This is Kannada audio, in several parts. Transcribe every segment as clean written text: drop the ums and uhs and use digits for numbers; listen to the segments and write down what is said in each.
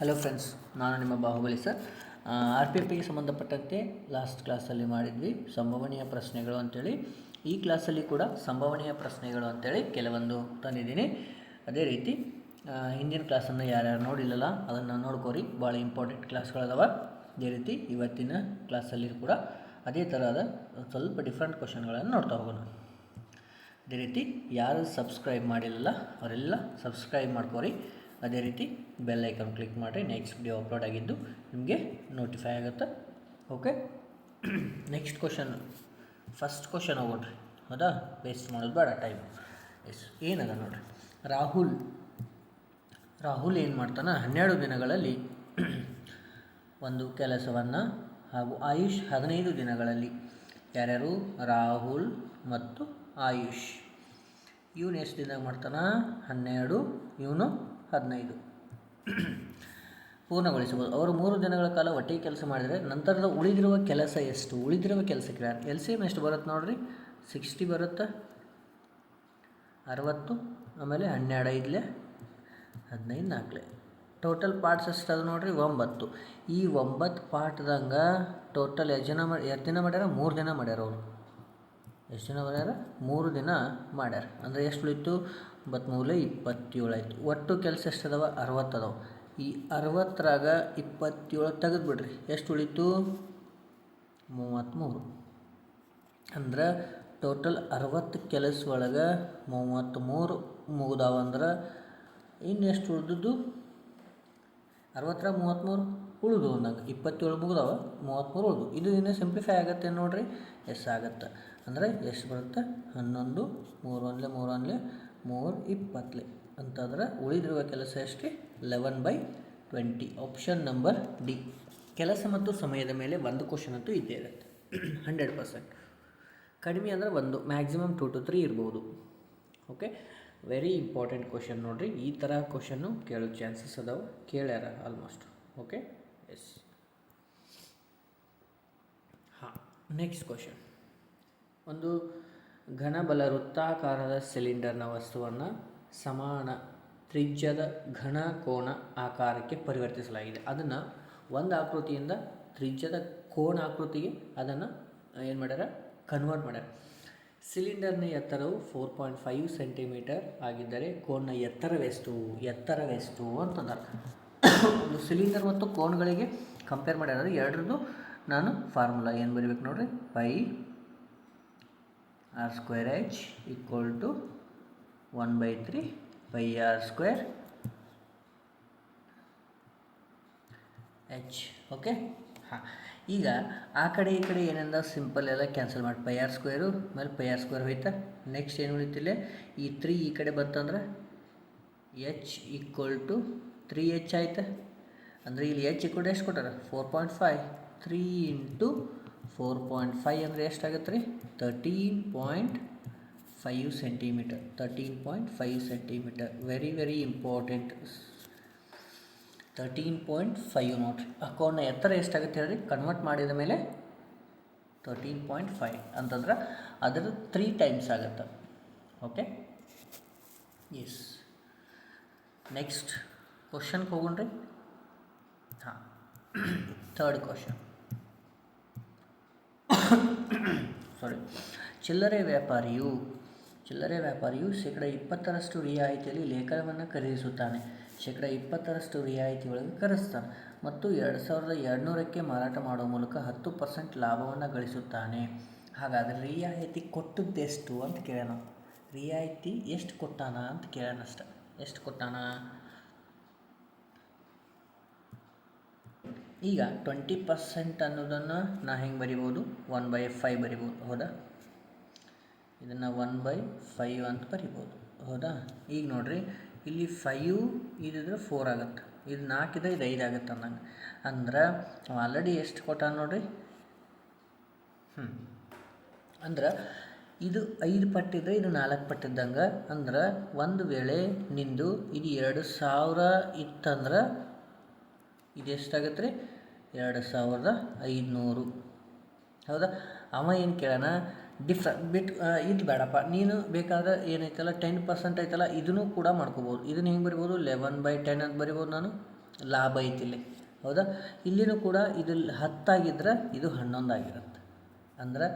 ಹಲೋ ಫ್ರೆಂಡ್ಸ್, ನಾನು ನಿಮ್ಮ ಬಾಹುಬಲಿ ಸರ್. ಆರ್ ಪಿ ಎಫ್ಗೆ ಸಂಬಂಧಪಟ್ಟಂತೆ ಲಾಸ್ಟ್ ಕ್ಲಾಸಲ್ಲಿ ಮಾಡಿದ್ವಿ ಸಂಭವನೀಯ ಪ್ರಶ್ನೆಗಳು ಅಂಥೇಳಿ. ಈ ಕ್ಲಾಸಲ್ಲಿ ಕೂಡ ಸಂಭವನೀಯ ಪ್ರಶ್ನೆಗಳು ಅಂಥೇಳಿ ಕೆಲವೊಂದು ತಂದಿದ್ದೀನಿ. ಅದೇ ರೀತಿ ಹಿಂದಿನ ಕ್ಲಾಸನ್ನು ಯಾರ್ಯಾರು ನೋಡಿಲ್ಲಲ್ಲ ಅದನ್ನು ನೋಡ್ಕೋರಿ, ಭಾಳ ಇಂಪಾರ್ಟೆಂಟ್ ಕ್ಲಾಸ್ಗಳದಾವ. ಅದೇ ರೀತಿ ಇವತ್ತಿನ ಕ್ಲಾಸಲ್ಲಿ ಕೂಡ ಅದೇ ಥರದ ಸ್ವಲ್ಪ ಡಿಫ್ರೆಂಟ್ ಕ್ವಶನ್ಗಳನ್ನು ನೋಡ್ತಾ ಹೋಗೋಣ. ಅದೇ ರೀತಿ ಯಾರು ಸಬ್ಸ್ಕ್ರೈಬ್ ಮಾಡಿಲ್ಲ ಅವರೆಲ್ಲ ಸಬ್ಸ್ಕ್ರೈಬ್ ಮಾಡ್ಕೋರಿ. ಅದೇ ರೀತಿ ಬೆಲ್ ಐಕಾನ್ ಕ್ಲಿಕ್ ಮಾಡಿರಿ, ನೆಕ್ಸ್ಟ್ ವಿಡಿಯೋ ಅಪ್ಲೋಡ್ ಆಗಿದ್ದು ನಿಮಗೆ ನೋಟಿಫೈ ಆಗುತ್ತೆ. Okay, next question, first question ಹೋಗೋಣ್ರಿ. ಹೌದಾ, ವೇಸ್ಟ್ ಮಾಡೋದು ಬೇಡ ಟೈಮ್. ಏನದ ನೋಡ್ರಿ, ರಾಹುಲ್ ಏನು ಮಾಡ್ತಾನೆ, 12 ದಿನಗಳಲ್ಲಿ ಒಂದು ಕೆಲಸವನ್ನು ಹಾಗೂ ಆಯುಷ್ 15 ದಿನಗಳಲ್ಲಿ. ಯಾರ್ಯಾರು? ರಾಹುಲ್ ಮತ್ತು ಆಯುಷ್. ಇವನು ಎಷ್ಟು ದಿನ ಮಾಡ್ತಾನೆ? 12, ಇವನು 15 ಪೂರ್ಣಗೊಳಿಸಬಹುದು. ಅವರು 3 ದಿನಗಳ ಕಾಲ ಒಟ್ಟಿಗೆ ಕೆಲಸ ಮಾಡಿದರೆ ನಂತರದ ಉಳಿದಿರುವ ಕೆಲಸ ಎಷ್ಟು? ಉಳಿದಿರುವ ಕೆಲಸಕ್ಕೆ ಎಲ್ ಸಿ ಎಮ್ ಎಷ್ಟು ಬರುತ್ತೆ ನೋಡಿರಿ, 60 ಬರುತ್ತೆ, 60, ಆಮೇಲೆ 12 5 15 4. ಟೋಟಲ್ ಪಾರ್ಟ್ಸ್ ಎಷ್ಟು ಅದು ನೋಡಿರಿ, 9. ಈ 9 ಪಾರ್ಟ್ದಂಗೆ ಟೋಟಲ್ ಎಷ್ಟು ದಿನ ಮಾಡ್ಯಾರ? 3 ದಿನ ಮಾಡ್ಯಾರ. ಅವರು ಎಷ್ಟು ದಿನ ಮಾಡ್ಯಾರ? 3 ದಿನ ಮಾಡ್ಯಾರ. ಅಂದರೆ ಎಷ್ಟು ಉಳಿತು? 93 27 ಆಯಿತು. ಒಟ್ಟು ಕೆಲಸ ಎಷ್ಟು ಅದಾವ? 60 ಅದಾವ. ಈ 60ರಾಗ 27 ತೆಗೆದು ಬಿಡ್ರಿ, ಎಷ್ಟು ಉಳಿತು? 33. ಅಂದ್ರೆ ಟೋಟಲ್ 60 ಕೆಲಸ ಒಳಗೆ 33 ಮುಗ್ದಾವ. ಅಂದ್ರೆ ಇನ್ನು ಎಷ್ಟು ಉಳಿದದ್ದು? 60ರಾಗ 33 ಉಳಿದು ಅಂದಂಗೆ 27 ಮುಗ್ದಾವ, 33 ಉಳಿದು. ಇದು ಇನ್ನೂ ಸಿಂಪ್ಲಿಫೈ ಆಗುತ್ತೆ ನೋಡಿರಿ, ಎಸ್ ಆಗುತ್ತೆ. ಅಂದರೆ ಎಷ್ಟು ಬರುತ್ತೆ? 11 3 1 3 20 ಅಂತಂದ್ರೆ ಉಳಿದಿರುವ ಕೆಲಸ ಎಷ್ಟು? 11/20. Option number D. ಕೆಲಸ ಮತ್ತು ಸಮಯದ ಮೇಲೆ ಒಂದು ಕ್ವಶನ್ ಅಂತೂ ಇದ್ದೇ ಇರುತ್ತೆ 100%. ಕಡಿಮೆ ಅಂದರೆ 1, ಮ್ಯಾಕ್ಸಿಮಮ್ 2 to 3 ಇರ್ಬೋದು. ಓಕೆ, ವೆರಿ ಇಂಪಾರ್ಟೆಂಟ್ ಕ್ವಶನ್ ನೋಡಿರಿ. ಈ ಥರ ಕ್ವಶನ್ನು ಕೇಳೋ ಚಾನ್ಸಸ್ ಅದಾವೆ, ಕೇಳ್ಯಾರ ಆಲ್ಮೋಸ್ಟ್. Okay, yes. ಹಾಂ, ನೆಕ್ಸ್ಟ್ ಕ್ವಶನ್. ಒಂದು ಘನಬಲ ವೃತ್ತಾಕಾರದ ಸಿಲಿಂಡರ್ನ ವಸ್ತುವನ್ನು ಸಮಾನ ತ್ರಿಜ್ಯದ ಘನ ಕೋನ ಆಕಾರಕ್ಕೆ ಪರಿವರ್ತಿಸಲಾಗಿದೆ. ಅದನ್ನು ಒಂದು ಆಕೃತಿಯಿಂದ ತ್ರಿಜ್ಯದ ಕೋನ ಆಕೃತಿಗೆ ಅದನ್ನು ಏನು ಮಾಡ್ಯಾರ? ಕನ್ವರ್ಟ್ ಮಾಡ್ಯಾರ. ಸಿಲಿಂಡರ್ನ ಎತ್ತರವು 4.5 ಸೆಂಟಿಮೀಟರ್ ಆಗಿದ್ದರೆ ಕೋನ್ನ ಎತ್ತರವೆಷ್ಟು ಅಂತಂದ್ರೆ ಒಂದು ಸಿಲಿಂಡರ್ ಮತ್ತು ಕೋನ್ಗಳಿಗೆ ಕಂಪೇರ್ ಮಾಡ್ಯಾರ. ಎರಡರದ್ದು ನಾನು ಫಾರ್ಮುಲಾ ಏನು ಬರೀಬೇಕು ನೋಡಿರಿ, πr² = 1/3 πr² h. ಓಕೆ, ಹಾಂ. ಈಗ ಆ ಕಡೆ ಈ ಕಡೆ ಏನೆಂದ ಸಿಂಪಲ್ ಎಲ್ಲ ಕ್ಯಾನ್ಸಲ್ ಮಾಡಿ, πr² ಮೇಲೆ πr² ಹೋಯ್ತಾ. ನೆಕ್ಸ್ಟ್ ಏನು ಉಳಿತಿಲ್ಲ, ಈ 3 ಈ ಕಡೆ ಬಂತಂದ್ರೆ h = 3h ಆಯ್ತಾ. ಅಂದರೆ ಇಲ್ಲಿ h = ಎಷ್ಟು ಕೊಟ್ಟಾರ? 4.5. 3 × 4.5 ಅಂದರೆ ಎಷ್ಟಾಗತ್ತೆ ರೀ? 13.5 ಸೆಂಟಿಮೀಟರ್. 13.5 ಸೆಂಟಿಮೀಟರ್. Very important. 13.5 ನೋಡಿರಿ. ಆ ಕೋನ ಎತ್ತರ ಎಷ್ಟಾಗುತ್ತೆ ಹೇಳಿ, ಕನ್ವರ್ಟ್ ಮಾಡಿದ ಮೇಲೆ 13.5 ಅಂತಂದ್ರೆ ಅದರ 3 ಟೈಮ್ಸ್ ಆಗುತ್ತೆ. Okay, yes. ನೆಕ್ಸ್ಟ್ ಕ್ವಶನ್ಗೆ ಹೋಗೋಣ್ರಿ. ಹಾಂ, ಥರ್ಡ್ ಕ್ವಶನ್. ಚಿಲ್ಲರೆ ವ್ಯಾಪಾರಿಯು 20% ರಿಯಾಯಿತಿಯಲ್ಲಿ ಲೇಖನವನ್ನು ಖರೀದಿಸುತ್ತಾನೆ. 20% ರಿಯಾಯಿತಿ ಒಳಗೆ ಖರೀದಿಸ್ತಾನೆ ಮತ್ತು 2200ಕ್ಕೆ ಮಾರಾಟ ಮಾಡುವ ಮೂಲಕ 10% ಲಾಭವನ್ನು ಗಳಿಸುತ್ತಾನೆ. ಹಾಗಾದರೆ ರಿಯಾಯಿತಿ ಕೊಟ್ಟದ್ದೆಷ್ಟು ಅಂತ ಕೇಳೋಣ. ರಿಯಾಯಿತಿ ಎಷ್ಟು ಕೊಟ್ಟಾನ ಅಂತ ಕೇಳೋಣ ಅಷ್ಟೆ. ಎಷ್ಟು ಕೊಟ್ಟಾನ? ಈಗ 20% ಅನ್ನೋದನ್ನು ನಾ ಹೆಂಗೆ ಬರಿಬೋದು? 1/5 ಬರಿಬೋದು. ಹೌದಾ, ಇದನ್ನು 1/5 ಅಂತ ಬರಿಬೋದು. ಹೌದಾ. ಈಗ ನೋಡಿರಿ, ಇಲ್ಲಿ 5 ಇದಿದ್ರೆ 4 ಆಗುತ್ತೆ, ಇದು 4 ಇದು 5 ಆಗುತ್ತೆ ಅನ್ನಂಗೆ. ಅಂದ್ರೆ ಆಲ್ರೆಡಿ ಎಷ್ಟು ಕೊಟ್ಟ ನೋಡಿರಿ. ಅಂದ್ರೆ ಇದು 5 ಪಟ್ಟಿದ್ರೆ ಇದು 4 ಪಟ್ಟಿದ್ದಂಗೆ. ಅಂದ್ರೆ ಒಂದು ವೇಳೆ ನಿಂದು ಇದು 2000 ಇತ್ತಂದ್ರೆ ಇದು ಎಷ್ಟಾಗತ್ತೆ ರೀ? 2500. ಹೌದಾ. ಅವ ಏನು ಕೇಳೋಣ, ಇದು ಬೇಡಪ್ಪ, ನೀನು ಬೇಕಾದ್ರೆ ಏನೈತಲ್ಲ 10% ಐತಲ್ಲ ಇದನ್ನು ಕೂಡ ಮಾಡ್ಕೋಬೋದು. ಇದನ್ನು ಹೆಂಗೆ ಬರಿಬೋದು? 11/10 ಅಂತ ಬರಿಬೋದು ನಾನು. ಲಾಭ ಐತಿ ಇಲ್ಲಿ, ಹೌದಾ. ಇಲ್ಲಿನೂ ಕೂಡ ಇದು 10 ಆಗಿದ್ರೆ ಇದು 11 ಆಗಿರುತ್ತೆ. ಅಂದ್ರೆ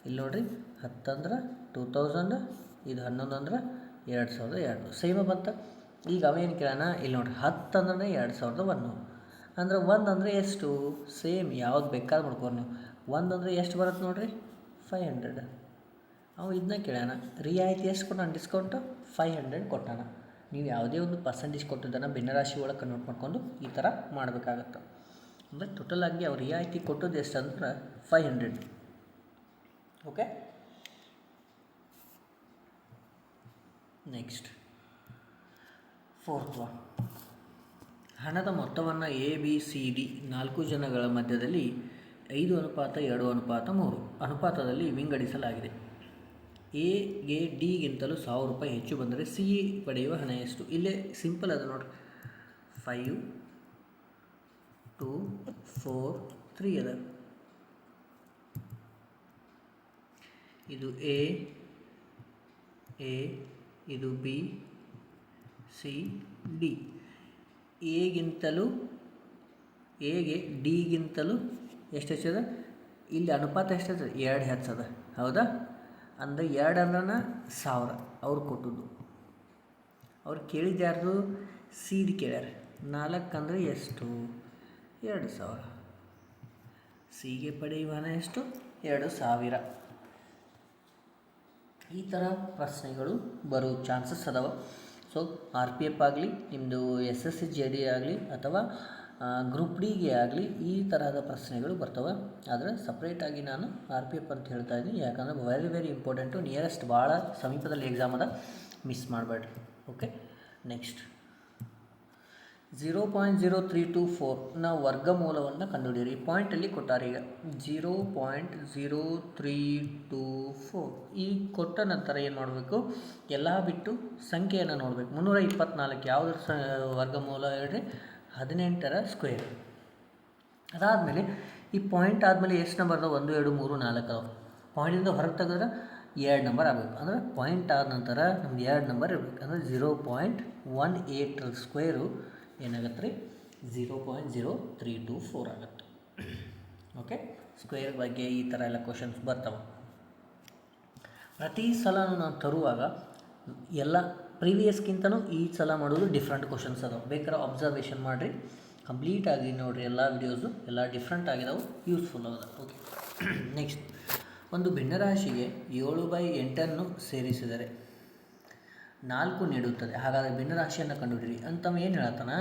ಇಲ್ಲಿ ನೋಡಿರಿ, 10 ಅಂದ್ರೆ 2000, ಇದು 11 ಅಂದ್ರೆ 2200 ಸೇಮ ಬಂತ. ಈಗ ಅವೇನು ಕೇಳೋಣ, ಇಲ್ಲಿ ನೋಡಿರಿ 10 ಅಂದ್ರೆ 2100, ಅಂದ್ರೆ 1 ಅಂದರೆ ಎಷ್ಟು, ಸೇಮ್ ಯಾವ್ದು ಬೇಕಾದ್ರೆ ಮಾಡ್ಕೋರಿ ನೀವು. 1 ಅಂದರೆ ಎಷ್ಟು ಬರುತ್ತೆ ನೋಡಿರಿ, 500. ಅವು ಇದನ್ನ ಕೇಳೋಣ, ರಿಯಾಯಿತಿ ಎಷ್ಟು ಕೊಟ್ಟಾನ, ಡಿಸ್ಕೌಂಟು 500 ಕೊಟ್ಟಾನ. ನೀವು ಯಾವುದೇ ಒಂದು ಪರ್ಸೆಂಟೇಜ್ ಕೊಟ್ಟಿದ್ದನ್ನು ಭಿನ್ನರಾಶಿ ಒಳಗೆ ಕನ್ವರ್ಟ್ ಮಾಡ್ಕೊಂಡು ಈ ಥರ ಮಾಡಬೇಕಾಗತ್ತೆ. ಅಂದರೆ ಟೋಟಲ್ ಆಗಿ ಅವ್ರು ರಿಯಾಯಿತಿ ಕೊಟ್ಟದ್ದು ಎಷ್ಟು ಅಂದ್ರೆ 500. Okay, next 4th one. ಹಣದ ಮೊತ್ತವನ್ನು ABCD 4 ಜನಗಳ ಮಧ್ಯದಲ್ಲಿ 5:2:3 ಅನುಪಾತದಲ್ಲಿ ವಿಂಗಡಿಸಲಾಗಿದೆ. ಎಗೆ ಡಿಗಿಂತಲೂ 1000 ರೂಪಾಯಿ ಹೆಚ್ಚು ಬಂದರೆ ಸಿ ಪಡೆಯುವ ಹಣ ಎಷ್ಟು. ಇಲ್ಲೇ ಸಿಂಪಲ್ ಅದು ನೋಡ್ರಿ, 5, 2, 4, 3 ಅದ. ಇದು ಎ, ಇದು ಬಿ, ಸಿ, ಡಿ. ಎಗೆ ಡಿಗಿಂತಲೂ ಎಷ್ಟು ಹೆಚ್ಚದ, ಇಲ್ಲಿ ಅನುಪಾತ ಎಷ್ಟದ, 2 ಹೆಚ್ಚದ, ಹೌದಾ. ಅಂದರೆ 2 ಅಂದ್ರೆ 1000 ಅವ್ರು ಕೊಟ್ಟದ್ದು. ಅವ್ರು ಕೇಳಿದ್ದು ಯಾರ್ದು, ಸಿಡಿ ಕೇಳ್ಯಾರ. 4 ಅಂದರೆ ಎಷ್ಟು, 2000. ಸಿಗೆ ಪಡೆಯುವ ಹಣ ಎಷ್ಟು, 2000. ಈ ಥರ ಪ್ರಶ್ನೆಗಳು ಬರೋ ಚಾನ್ಸಸ್ ಅದಾವ. ಸೊ RPF ಆಗಲಿ, ನಿಮ್ಮದು SSC JD ಆಗಲಿ ಅಥವಾ ಗ್ರೂಪ್ ಡಿಗೆ ಆಗಲಿ ಈ ತರಹದ ಪ್ರಶ್ನೆಗಳು ಬರ್ತವೆ. ಆದರೆ ಸಪ್ರೇಟಾಗಿ ನಾನು RPF ಅಂತ ಹೇಳ್ತಾ ಇದ್ದೀನಿ, ಯಾಕಂದರೆ ವೆರಿ ಇಂಪಾರ್ಟೆಂಟು, ನಿಯರೆಸ್ಟ್ ಭಾಳ ಸಮೀಪದಲ್ಲಿ ಎಕ್ಸಾಮ್ ಅದ, ಮಿಸ್ ಮಾಡಬೇಡ್ರಿ. ಓಕೆ, ನೆಕ್ಸ್ಟ್ 0.0324 ನ ವರ್ಗಮೂಲವನ್ನು ಕಂಡುಹಿಡಿಯಿರಿ. ಪಾಯಿಂಟಲ್ಲಿ ಕೊಟ್ಟಾರೆ. ಈಗ 0.0324 ಈ ಕೊಟ್ಟ ನಂತರ ಏನು ಮಾಡಬೇಕು, ಎಲ್ಲ ಬಿಟ್ಟು ಸಂಖ್ಯೆಯನ್ನು ನೋಡಬೇಕು. 324 ಯಾವುದ್ರ ವರ್ಗಮೂಲ ಹೇಳ್ರಿ, 18ರ ಸ್ಕ್ವೇರ್. ಅದಾದಮೇಲೆ ಈ ಪಾಯಿಂಟ್ ಆದಮೇಲೆ ಎಷ್ಟು ನಂಬರ್ ಅದಾವೆ, 1, 2, 3, 4 ಅದಾವೆ. ಪಾಯಿಂಟಿಂದ ಹೊರಗೆ ತೆಗೆದ್ರೆ 2 ನಂಬರ್ ಆಗಬೇಕು. ಅಂದರೆ ಪಾಯಿಂಟ್ ಆದ ನಂತರ ನಮ್ಗೆ 2 ನಂಬರ್ ಇರಬೇಕು. ಅಂದರೆ 0.18 ಸ್ಕ್ವೇರು ಏನಾಗುತ್ತೆ ರೀ, 0.0324 ಆಗುತ್ತೆ. ಓಕೆ, ಸ್ಕ್ವೇರ್ ಬಗ್ಗೆ ಈ ಥರ ಎಲ್ಲ ಕ್ವಶನ್ಸ್ ಬರ್ತಾವೆ. ಪ್ರತಿ ಸಲ ನಾವು ತರುವಾಗ ಎಲ್ಲ ಪ್ರೀವಿಯಸ್ಗಿಂತನೂ ಈ ಸಲ ಮಾಡೋದು ಡಿಫ್ರೆಂಟ್ ಕ್ವಶನ್ಸ್ ಅದಾವೆ. ಬೇಕಾದ್ರೆ ಅಬ್ಸರ್ವೇಷನ್ ಮಾಡಿರಿ, ಕಂಪ್ಲೀಟಾಗಿ ನೋಡಿರಿ. ಎಲ್ಲ ವಿಡಿಯೋಸು ಎಲ್ಲ ಡಿಫ್ರೆಂಟ್ ಆಗಿದಾವೆ, ಯೂಸ್ಫುಲ್ ಆಗಿದೆ. ಓಕೆ, ನೆಕ್ಸ್ಟ್ ಒಂದು ಭಿನ್ನರಾಶಿಗೆ 7/8 ಸೇರಿಸಿದರೆ 4 ನೀಡುತ್ತದೆ. ಹಾಗಾದರೆ ಭಿನ್ನರಾಶಿಯನ್ನು ಕಂಡುಹಿಡಿಯಿರಿ ಅಂತ ಏನು ಹೇಳ್ತಾನೆ,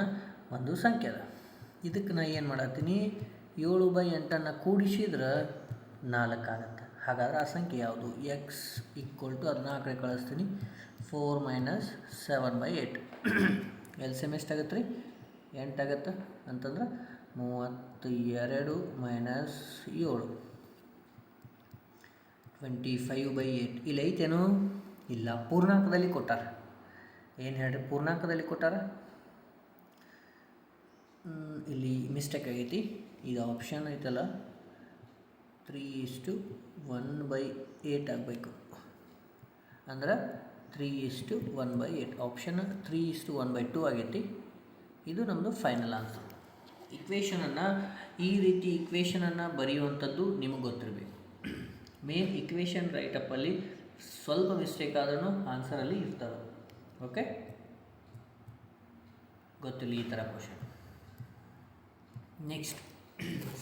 ಒಂದು ಸಂಖ್ಯೆ ಅದ. ಇದಕ್ಕೆ ನಾನು ಏನು ಮಾಡತ್ತೀನಿ, 7/8 ಕೂಡಿಸಿದ್ರೆ 4 ಆಗುತ್ತೆ. ಹಾಗಾದ್ರೆ ಆ ಸಂಖ್ಯೆ ಯಾವುದು, x ಅದನ್ನ ಆ ಕಡೆ ಕಳಿಸ್ತೀನಿ, 4 - 7/8. LCM ಎಷ್ಟಾಗತ್ತೆ ರೀ, 8 ಆಗುತ್ತೆ. ಅಂತಂದ್ರೆ 32 - 7 25/8. ಇಲ್ಲಿ ಐತೇನು, ಇಲ್ಲ, ಪೂರ್ಣಾಂಕದಲ್ಲಿ ಕೊಟ್ಟಾರ. ಏನು ಹೇಳ್ರಿ, ಪೂರ್ಣಾಂಕದಲ್ಲಿ ಕೊಟ್ಟಾರ. ಇಲ್ಲಿ ಮಿಸ್ಟೇಕ್ ಆಗೈತಿ. ಇದು ಆಪ್ಷನ್ ಐತಲ್ಲ, 3:1/8 ಆಗಬೇಕು. ಅಂದ್ರೆ 3:1/8. ಆಪ್ಷನ್ 3:1/2 ಆಗೈತಿ. ಇದು ನಮ್ಮದು ಫೈನಲ್ ಆನ್ಸರ್. ಇಕ್ವೇಷನನ್ನು ಈ ರೀತಿ ಇಕ್ವೇಷನನ್ನು ಬರೆಯುವಂಥದ್ದು ನಿಮಗೆ ಗೊತ್ತಿರಬೇಕು. ಮೇನ್ ಇಕ್ವೇಷನ್ ರೈಟಪ್ಪಲ್ಲಿ ಸ್ವಲ್ಪ ಮಿಸ್ಟೇಕ್ ಆದ್ರೂ ಆನ್ಸರಲ್ಲಿ ಇರ್ತವೆ. ಓಕೆ, ಗೊತ್ತಿಲ್ಲ ಈ ಥರ ಕ್ವಶನ್. Next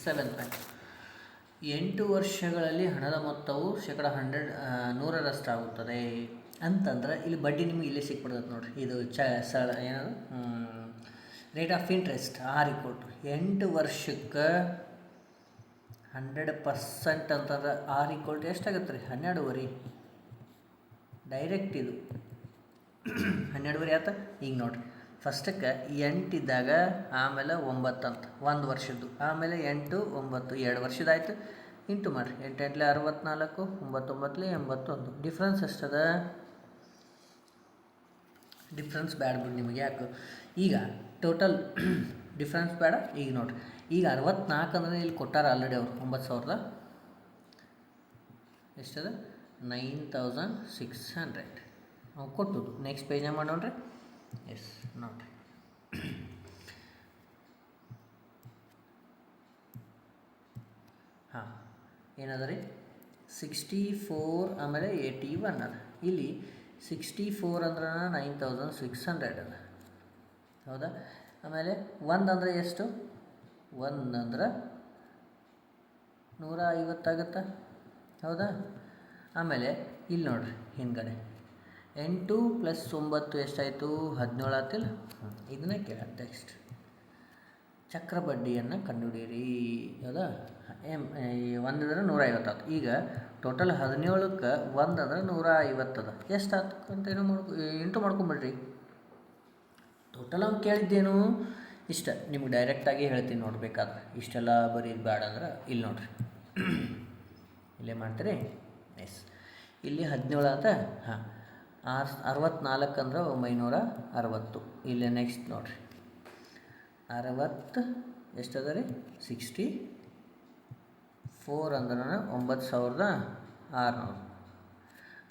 7th point. 8 ವರ್ಷಗಳಲ್ಲಿ ಹಣದ ಮೊತ್ತವು 100% ಆಗುತ್ತದೆ ಅಂತಂದ್ರೆ ಇಲ್ಲಿ ಬಡ್ಡಿ ನಿಮಗೆ ಇಲ್ಲೇ ಸಿಕ್ಬಿಡ್ತದೆ ನೋಡಿರಿ. ಇದು ಏನದು, ರೇಟ್ ಆಫ್ ಇಂಟ್ರೆಸ್ಟ್ R = 8 ವರ್ಷಕ್ಕೆ 100% ಅಂತಂದ್ರೆ R = ಎಷ್ಟಾಗುತ್ತೆ ರೀ, 12.5. ಡೈರೆಕ್ಟ್ ಇದು 12.5 ಆಯ್ತು. ಈಗ ನೋಡಿರಿ, ಫಸ್ಟಕ್ಕೆ 8 ಇದ್ದಾಗ ಆಮೇಲೆ 9 ಅಂತ 1 ವರ್ಷದ್ದು, ಆಮೇಲೆ 8, 9 2 ವರ್ಷದಾಯ್ತು. ಇಂಟು ಮಾಡಿರಿ, 8 × 8 = 64, 9 × 9 = 81. ಡಿಫ್ರೆನ್ಸ್ ಎಷ್ಟದ, ಡಿಫ್ರೆನ್ಸ್ ಬೇಡ ಬಿಡಿ ನಿಮಗೆ, ಯಾಕೆ ಈಗ ಟೋಟಲ್ ಡಿಫ್ರೆನ್ಸ್ ಬೇಡ. ಈಗ ನೋಡಿರಿ, ಈಗ 64 ಅಂದರೆ ಇಲ್ಲಿ ಕೊಟ್ಟಾರ ಆಲ್ರೆಡಿ ಅವರು 9000 ಎಷ್ಟದ, 9600 ನಾವು ಕೊಟ್ಟದ್ದು. ನೆಕ್ಸ್ಟ್ ಪೇಜ್ನಾಗ ಮಾಡಿ ನೋಡ್ರಿ. ಎಸ್, ನೋಡಿರಿ, ಹಾಂ ಏನದ ರೀ 64 ಆಮೇಲೆ 81 ಅದ. ಇಲ್ಲಿ 64 ಅಂದ್ರೆ 9600 ಅದ, ಹೌದಾ. ಆಮೇಲೆ 1 ಅಂದರೆ ಎಷ್ಟು? 1 ಅಂದ್ರೆ 150 ಆಗುತ್ತಾ, ಹೌದಾ. ಆಮೇಲೆ ಇಲ್ಲಿ ನೋಡಿರಿ ಹಿಂದ್ಗಡೆ 8 + 9 ಎಷ್ಟಾಯಿತು? 17 ಆತಿಲ್ಲ. ಇದನ್ನೇ ಕೇಳ ಟೆಕ್ಸ್ಟ್. ಚಕ್ರ ಬಡ್ಡಿಯನ್ನು ಕಂಡುಹಿಡಿಯಿರಿ, ಹೌದಾ. 1 ಅಂದ್ರೆ 150 ಆಯ್ತು. ಈಗ ಟೋಟಲ್ 17ಕ್ಕೆ 1 ಅಂದ್ರೆ 150 ಅದ. ಎಷ್ಟು ಆಯ್ತು ಅಂತ ಏನೋ ಇಂಟು ಮಾಡ್ಕೊಂಬಿಡ್ರಿ. ಟೋಟಲ್ ಅವ್ನು ಕೇಳಿದ್ದೇನು ಇಷ್ಟ. ನಿಮ್ಗೆ ಡೈರೆಕ್ಟಾಗಿ ಹೇಳ್ತೀನಿ ನೋಡ್ಬೇಕಾದ್ರೆ, ಇಷ್ಟೆಲ್ಲ ಬರೀದು ಬೇಡ ಅಂದ್ರೆ ಇಲ್ಲಿ ನೋಡಿರಿ ಇಲ್ಲೇ ಮಾಡ್ತೀರಿ. ಎಸ್, ಇಲ್ಲಿ 17 ಆತ. ಹಾಂ, 64 ಅಂದ್ರೆ 960. ಇಲ್ಲೇ ನೆಕ್ಸ್ಟ್ ನೋಡಿರಿ 60 ಎಷ್ಟದ ರೀ? 64 ಅಂದ್ರೆ 9600.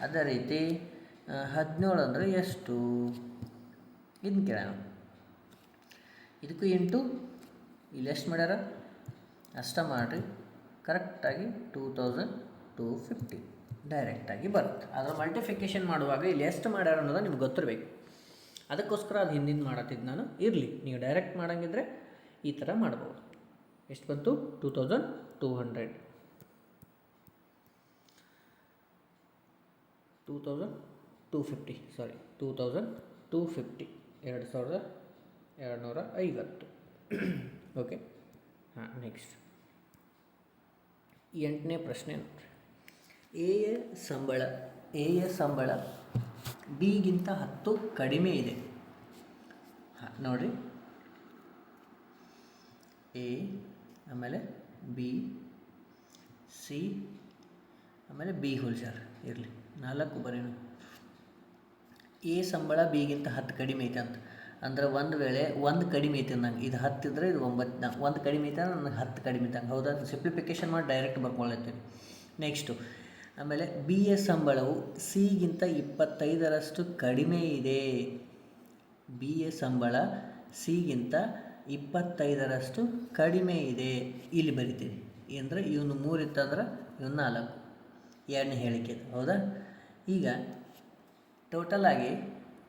ಅದೇ ರೀತಿ 17 ಅಂದರೆ ಎಷ್ಟು? ಇದನ್ನು ಕೇಳೋಣ. ಇದಕ್ಕೂ ಇಂಟು ಇಲ್ಲಿ ಎಷ್ಟು ಮಾಡ್ಯಾರ ಅಷ್ಟ ಮಾಡಿರಿ, ಕರೆಕ್ಟಾಗಿ 2250 ಡೈರೆಕ್ಟಾಗಿ ಬರುತ್ತೆ. ಅದರ ಮಲ್ಟಿಫಿಕೇಷನ್ ಮಾಡುವಾಗ ಇಲ್ಲಿ ಎಷ್ಟು ಮಾಡ್ಯಾರ ಅನ್ನೋದು ನಿಮ್ಗೆ ಗೊತ್ತಿರಬೇಕು. ಅದಕ್ಕೋಸ್ಕರ ಅದು ಹಿಂದಿಂದ ಮಾಡತ್ತಿದ್ದು ನಾನು. ಇರಲಿ, ನೀವು ಡೈರೆಕ್ಟ್ ಮಾಡೋಂಗಿದ್ರೆ ಈ ಥರ ಮಾಡ್ಬೋದು. ಎಷ್ಟು ಬಂತು? 2200. 2250 ಸಾರಿ 2250 2250. ಓಕೆ. ಹಾಂ, ನೆಕ್ಸ್ಟ್ 8ನೇ ಪ್ರಶ್ನೆ ನೋಡಿರಿ. ಎಯ ಸಂಬಳ ಬಿಗಿಂತ 10 ಕಡಿಮೆ ಇದೆ. ಹಾಂ ನೋಡಿರಿ, ಎ ಆಮೇಲೆ ಬಿ, ಸಿ ಆಮೇಲೆ ಬಿ ಹೋಲ್ಸರ್ ಇರಲಿ, 4 ಬರೀನು. ಎ ಸಂಬಳ ಬಿಗಿಂತ 10 ಕಡಿಮೆ ಐತೆ ಅಂತ ಅಂದ್ರೆ ಒಂದು ವೇಳೆ 1 ಕಡಿಮೆ ಐತೆ ನಂಗೆ, ಇದು 10 ಇದ್ದರೆ ಇದು 9, 1 ಕಡಿಮೆ ಐತೆ ನನಗೆ 10 ಕಡಿಮೆ ಇದ್ದಂಗೆ, ಹೌದಾ. ಸಿಂಪ್ಲಿಫಿಕೇಷನ್ ಮಾಡಿ ಡೈರೆಕ್ಟ್ ಬರ್ಕೊಳ್ಳತ್ತೀನಿ. ನೆಕ್ಸ್ಟು ಆಮೇಲೆ ಬಿ ಎ ಸಂಬಳವು ಸಿಗಿಂತ 25ರಷ್ಟು ಕಡಿಮೆ ಇದೆ. ಬಿ ಎ ಸಂಬಳ ಸಿಗಿಂತ 25ರಷ್ಟು ಕಡಿಮೆ ಇದೆ. ಇಲ್ಲಿ ಬರಿತೀವಿ ಅಂದರೆ ಇವನು 3 ಇತ್ತಂದ್ರೆ ಇವನು 4, ಎರಡನೇ ಹೇಳಿಕೆ, ಹೌದಾ. ಈಗ ಟೋಟಲಾಗಿ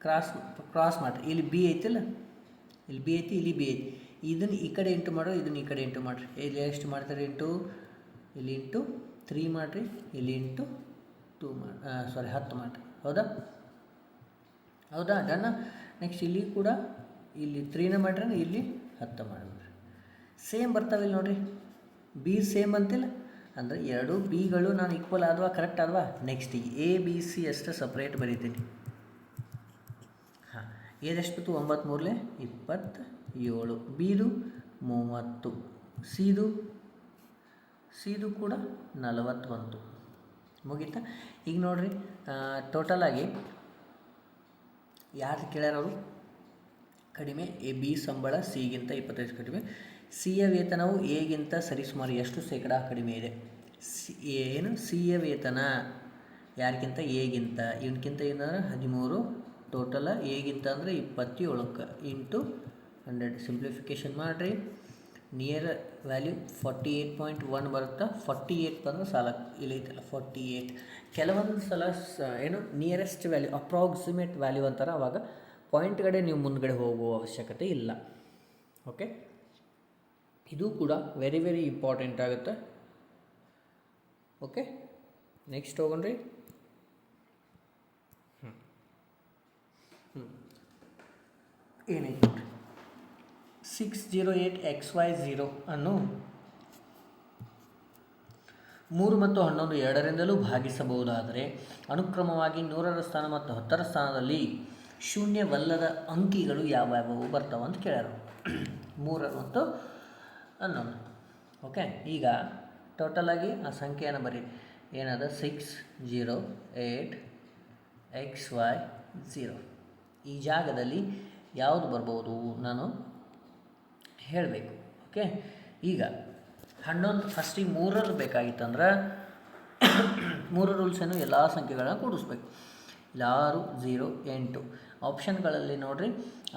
ಕ್ರಾಸ್ ಮಾಡಿರಿ. ಇಲ್ಲಿ ಬಿ ಐತಿಲ್ಲ, ಇಲ್ಲಿ ಬಿ ಐತಿ, ಇಲ್ಲಿ ಬಿ ಐತಿ. ಇದನ್ನು ಈ ಕಡೆ ಇಂಟು ಮಾಡೋ, ಇದನ್ನು ಈ ಕಡೆ ಇಂಟು ಮಾಡಿರಿ. ಇಲ್ಲಿ ಎಷ್ಟು ಮಾಡ್ತಾರೆ? ಇಲ್ಲಿ ಇಂಟು 3 ಮಾಡಿರಿ, ಇಲ್ಲಿ ಇಂಟು 2 10 ಮಾಡಿರಿ, ಹೌದಾ. ಡನ್ನ. ನೆಕ್ಸ್ಟ್ ಇಲ್ಲಿ ಕೂಡ ಇಲ್ಲಿ 3ನ ಮಾಡ್ರಿ, ಇಲ್ಲಿ 10 ಮಾಡಿಬಿಡ್ರಿ. ಸೇಮ್ ಬರ್ತಾವೆ ಇಲ್ಲಿ ನೋಡಿರಿ. ಬಿ ಸೇಮ್ ಅಂತಿಲ್ಲ ಅಂದರೆ 2 ಬಿಗಳು ನಾನು ಈಕ್ವಲ್ ಆದವಾ, ಕರೆಕ್ಟ್ ಆದವಾ. ನೆಕ್ಸ್ಟ್ ಎ ಬಿ ಸಿ ಅಷ್ಟು ಸಪ್ರೇಟ್ ಬರೀತೀನಿ. ಹಾಂ, ಏದೆಷ್ಟು ಬಿತ್ತು? 9 3 27, ಬಿದು 30, ಸಿದು ಕೂಡ 40 ಬಂತು. ಮುಗೀತಾ? ಈಗ ನೋಡಿರಿ, ಟೋಟಲಾಗಿ ಯಾರು ಕೇಳ್ಯಾರವರು ಕಡಿಮೆ? ಎ ಬಿ ಸಂಬಳ ಸಿಗಿಂತ 25 ಕಡಿಮೆ. ಸಿಯ ವೇತನವು ಎಗಿಂತ ಸರಿಸುಮಾರು ಎಷ್ಟು ಶೇಕಡ ಕಡಿಮೆ ಇದೆ? ಸಿಯ ವೇತನ ಯಾರಿಗಿಂತ? ಎಗಿಂತ. ಇವನಕ್ಕಿಂತ ಏನಂದ್ರೆ 13, ಟೋಟಲ ಎಗಿಂತ ಅಂದರೆ 27 ಇಂಟು 100. ಸಿಂಪ್ಲಿಫಿಕೇಷನ್ ಮಾಡಿರಿ. ನಿಯರ್ ವ್ಯಾಲ್ಯೂ 48.1 ಬರುತ್ತಾ. 48 ಬಂದ್ರೆ ಸಾಲ ಇಲ್ಲೈತಲ್ಲ 48. ಕೆಲವೊಂದು ಸಲ ನಿಯರೆಸ್ಟ್ ವ್ಯಾಲ್ಯೂ, ಅಪ್ರಾಕ್ಸಿಮೇಟ್ ವ್ಯಾಲ್ಯೂ ಅಂತಾರೆ. ಆವಾಗ ಪಾಯಿಂಟ್ಗಡೆ ನೀವು ಮುಂದ್ಗಡೆ ಹೋಗುವ ಅವಶ್ಯಕತೆ ಇಲ್ಲ. ಓಕೆ, ಇದು ಕೂಡ ವೆರಿ ವೆರಿ ಇಂಪಾರ್ಟೆಂಟ್ ಆಗುತ್ತೆ. ಓಕೆ, ನೆಕ್ಸ್ಟ್ ಹೋಗೋಣ್ರಿ. ಏನೈತೆ ನೋಡಿರಿ, 608XY0 ಅನ್ನು 3 ಮತ್ತು 11 ಎರಡರಿಂದಲೂ ಭಾಗಿಸಬಹುದಾದರೆ ಅನುಕ್ರಮವಾಗಿ 100ರ ಸ್ಥಾನ ಮತ್ತು 10ರ ಸ್ಥಾನದಲ್ಲಿ ಶೂನ್ಯವಲ್ಲದ ಅಂಕಿಗಳು ಯಾವ್ಯಾವು ಬರ್ತಾವೆ ಅಂತ ಕೇಳ್ಯಾರ. 3 ಮತ್ತು 11. ಓಕೆ, ಈಗ ಟೋಟಲಾಗಿ ಆ ಸಂಖ್ಯೆಯನ್ನು ಬರೀ. ಏನದ? 608XY0. ಈ ಜಾಗದಲ್ಲಿ ಯಾವುದು ಬರ್ಬೋದು ನಾನು ಹೇಳಬೇಕು. ಓಕೆ, ಈಗ 11 ಫಸ್ಟಿಗೆ 3ರಲ್ಲಿ ಬೇಕಾಗಿತ್ತಂದ್ರೆ 3 ರೂಲ್ಸ್ ಏನು? ಎಲ್ಲ ಸಂಖ್ಯೆಗಳನ್ನ ಕೂಡಿಸ್ಬೇಕು. ಇಲ್ಲಿ 6 0 8 ಆಪ್ಷನ್ಗಳಲ್ಲಿ ನೋಡಿರಿ.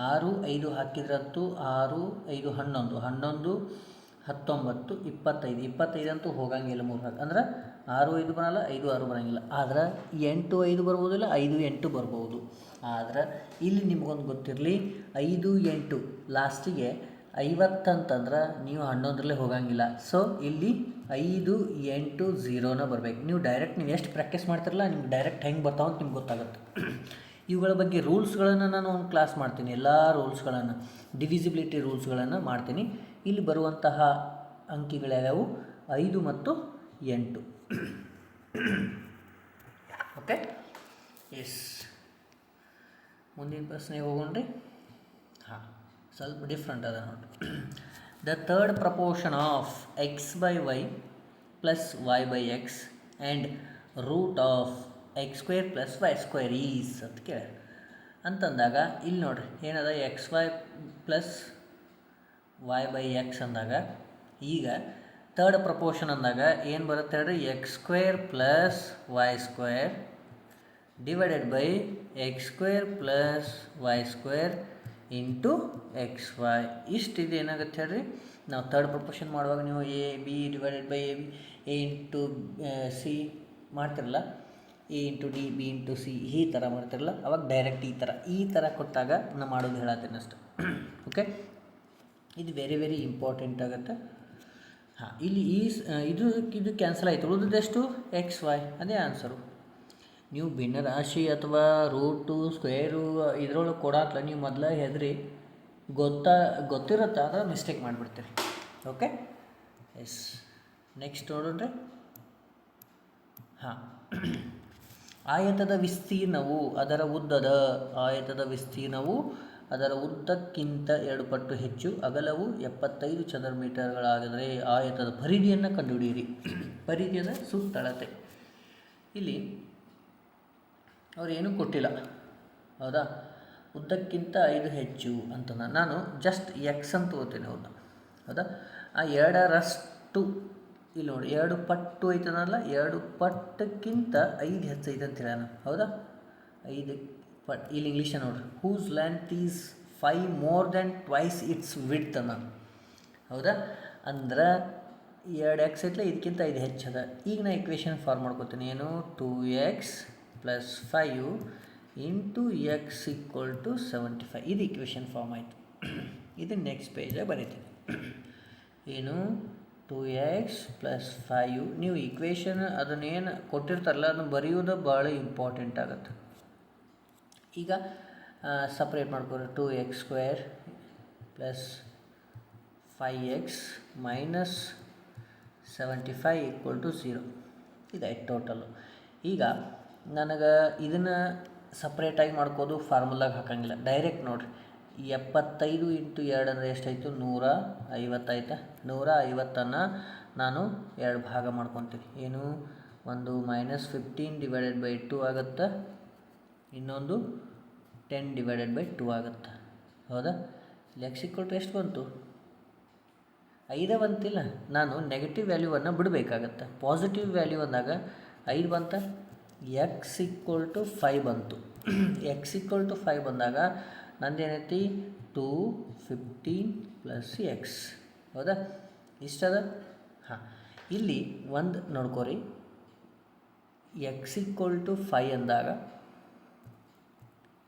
6 5 ಹಾಕಿದ್ರಂತೂ 6 5 11 11 19 25 25 ಅಂತೂ ಹೋಗಂಗಿಲ್ಲ 3 ಭಾಗ ಅಂದ್ರೆ 6 5 ಬರಲ್ಲ 5 6 ಬರೋಂಗಿಲ್ಲ. ಆದ್ರೆ 8 5 ಬರ್ಬೋದಿಲ್ಲ 5 8 ಬರ್ಬೋದು. ಆದ್ರೆ ಇಲ್ಲಿ ನಿಮ್ಗೊಂದು ಗೊತ್ತಿರಲಿ 5 8 ಲಾಸ್ಟಿಗೆ 50 ಅಂತಂದ್ರೆ ನೀವು 11ರಲ್ಲೇ ಹೋಗಂಗಿಲ್ಲ. ಸೊ ಇಲ್ಲಿ 5 8 0ನ ಬರ್ಬೇಕು. ನೀವು ಡೈರೆಕ್ಟ್ ನೀವು ಎಷ್ಟು ಪ್ರಾಕ್ಟೀಸ್ ಮಾಡ್ತಿರಲ್ಲ ನಿಮ್ಗೆ ಡೈರೆಕ್ಟ್ ಹೆಂಗೆ ಬರ್ತಾವೆ ಅಂತ ನಿಮ್ಗೆ ಗೊತ್ತಾಗುತ್ತೆ. ಇವುಗಳ ಬಗ್ಗೆ ರೂಲ್ಸ್ಗಳನ್ನು ನಾನು ಒಂದು ಕ್ಲಾಸ್ ಮಾಡ್ತೀನಿ. ಎಲ್ಲ ರೂಲ್ಸ್ಗಳನ್ನು ಡಿವಿಸಿಬಿಲಿಟಿ ರೂಲ್ಸ್ಗಳನ್ನು ಮಾಡ್ತೀನಿ. ಇಲ್ಲಿ ಬರುವಂತಹ ಅಂಕಿಗಳ್ಯಾವ್ಯಾವು 5 ಮತ್ತು 8. Okay, yes. ಮುಂದಿನ ಪ್ರಶ್ನೆಗೆ ಹೋಗೋಣ್ರಿ. ಹಾಂ, ಸ್ವಲ್ಪ ಡಿಫ್ರೆಂಟ್ ಅದ ನೋಡಿ. The third proportion of x by y plus y by x and root of x square plus y square is ಅಂತ ಕೇಳ ಅಂತಂದಾಗ ಇಲ್ಲಿ ನೋಡಿರಿ ಏನದ x y plus y by x ಅಂದಾಗ ಈಗ ಥರ್ಡ್ ಪ್ರಪೋರ್ಷನ್ ಅಂದಾಗ ಏನು ಬರುತ್ತೆ ಹೇಳ್ರಿ, x square plus y square divided by x square plus y square into x y. ಇಷ್ಟಿದೆ ಏನಾಗುತ್ತೆ ಹೇಳ್ರಿ, ನಾವು ಥರ್ಡ್ ಪ್ರಪೋರ್ಷನ್ ಮಾಡುವಾಗ ನೀವು a b divided by a into c ಮಾಡ್ತಿರಲ್ಲ, a into d b into c ಈ ಥರ ಮಾಡ್ತಿರಲ್ಲ, ಅವಾಗ ಡೈರೆಕ್ಟ್ ಈ ಥರ ಕೊಟ್ಟಾಗ ನಾನು ಮಾಡೋದು ಹೇಳತ್ತೇನೆ ಅಷ್ಟೆ. ಓಕೆ, ಇದು ವೆರಿ ವೆರಿ ಇಂಪಾರ್ಟೆಂಟ್ ಆಗುತ್ತೆ. ಹಾಂ, ಇಲ್ಲಿ ಇದು ಕ್ಯಾನ್ಸಲ್ ಆಯಿತು. ಉಳಿದಷ್ಟು ಎಕ್ಸ್ ವೈ ಅದೇ ಆನ್ಸರು. ನೀವು ಭಿನ್ನರಾಶಿ ಅಥವಾ ರೂಟು ಸ್ಕ್ವೇರು ಇದ್ರೊಳಗೆ ಕೊಡಾತ್ಲ ನೀವು ಮೊದಲ ಹೆದರಿ ಗೊತ್ತಿರುತ್ತೆ ಆದರೆ ಮಿಸ್ಟೇಕ್ ಮಾಡಿಬಿಡ್ತೀರಿ. Okay, yes. ನೆಕ್ಸ್ಟ್ ನೋಡೋಣ್ರಿ. ಹಾಂ, ಆಯತದ ವಿಸ್ತೀರ್ಣವು ಅದರ ಉದ್ದಕ್ಕಿಂತ 2 ಪಟ್ಟು ಹೆಚ್ಚು, ಅಗಲವು 75 ಚದರ ಮೀಟರ್ಗಳಾಗಿದ್ದರೆ ಆಯತದ ಪರಿಧಿಯನ್ನು ಕಂಡುಹಿಡಿಯಿರಿ. ಪರಿಧಿಯದ ಸುತ್ತಳತೆ. ಇಲ್ಲಿ ಅವ್ರು ಏನೂ ಕೊಟ್ಟಿಲ್ಲ, ಹೌದಾ. ಉದ್ದಕ್ಕಿಂತ 5 ಹೆಚ್ಚು ಅಂತ ನಾನು ಜಸ್ಟ್ ಎಕ್ಸ್ ಅಂತ ಓದ್ತೇನೆ ಅವ್ರನ್ನ, ಹೌದಾ. ಆ 2ರಷ್ಟು ಇಲ್ಲಿ ನೋಡಿ 2 ಪಟ್ಟು ಐತನಲ್ಲ, 2 ಪಟ್ಟಕ್ಕಿಂತ 5 ಹೆಚ್ಚೈತೆ ಅಂತ ಹೇಳ, ಹೌದಾ. 5 ಪಟ್ಟು ಇಲ್ಲಿ ಇಂಗ್ಲೀಷ ನೋಡ್ರಿ, whose length is 5 more than twice its width ಅನ್ನ, ಹೌದಾ. ಅಂದ್ರೆ 2x ಐತಲ್ಲ, ಇದಕ್ಕಿಂತ 5 ಹೆಚ್ಚದ. ಈಗ ನಾ ಇಕ್ವೇಷನ್ ಫಾರ್ಮ್ ಮಾಡ್ಕೊತೀನಿ. ಏನು, 2x plus 5 into x equal to 75. ಇದು ಇಕ್ವೇಷನ್ ಫಾರ್ಮ್ ಆಯಿತು. ಇದು ನೆಕ್ಸ್ಟ್ ಪೇಜಾಗ ಬರೀತೀನಿ. ಏನು, 2x ಪ್ಲಸ್ 5 ನೀವು ಇಕ್ವೇಷನ್ ಅದನ್ನೇನು ಕೊಟ್ಟಿರ್ತಾರಲ್ಲ ಅದನ್ನು ಬರೆಯೋದು ಭಾಳ ಇಂಪಾರ್ಟೆಂಟ್ ಆಗುತ್ತೆ. ಈಗ ಸಪ್ರೇಟ್ ಮಾಡ್ಕೊರಿ. 2x square plus 5x minus 75 equal to 0. ಇದಾಯ್ತು ಟೋಟಲು. ಈಗ ನನಗೆ ಇದನ್ನು ಸಪ್ರೇಟಾಗಿ ಮಾಡ್ಕೋದು, ಫಾರ್ಮುಲಾಗೆ ಹಾಕೋಂಗಿಲ್ಲ, ಡೈರೆಕ್ಟ್ ನೋಡಿರಿ. 75 ಇಂಟು 2 ಅಂದರೆ ಎಷ್ಟಾಯಿತು, 150 ಆಯಿತಾ. 150ಅನ್ನು ನಾನು 2 ಭಾಗ ಮಾಡ್ಕೊತೀನಿ. ಏನು, ಒಂದು -15 ಡಿವೈಡೆಡ್ ಬೈ 2 ಆಗುತ್ತೆ, ಇನ್ನೊಂದು 10 ಡಿವೈಡೆಡ್ ಬೈ 2 ಆಗುತ್ತೆ, ಹೌದಾ. ಎಕ್ಸ್ ಈಕ್ವಲ್ ಟು ಎಷ್ಟು ಬಂತು, 5 ಬಂತಿಲ್ಲ. ನಾನು ನೆಗೆಟಿವ್ ವ್ಯಾಲ್ಯೂವನ್ನು ಬಿಡಬೇಕಾಗತ್ತೆ. ಪಾಸಿಟಿವ್ ವ್ಯಾಲ್ಯೂ ಅಂದಾಗ 5 ಬಂತ, ಎಕ್ಸ್ ಈಕ್ವಲ್ ಟು 5 ಬಂತು. ಎಕ್ಸ್ ಈಕ್ವಲ್ ಟು 5 ಬಂದಾಗ ನಂದೇನೈತಿ, 215 ಪ್ಲಸ್ ಎಕ್ಸ್, ಹೌದಾ. ಇಷ್ಟದ. ಹಾಂ, ಇಲ್ಲಿ ಒಂದು ನೋಡ್ಕೋರಿ, ಎಕ್ಸ್ ಈಕ್ವಲ್ ಟು 5 ಅಂದಾಗ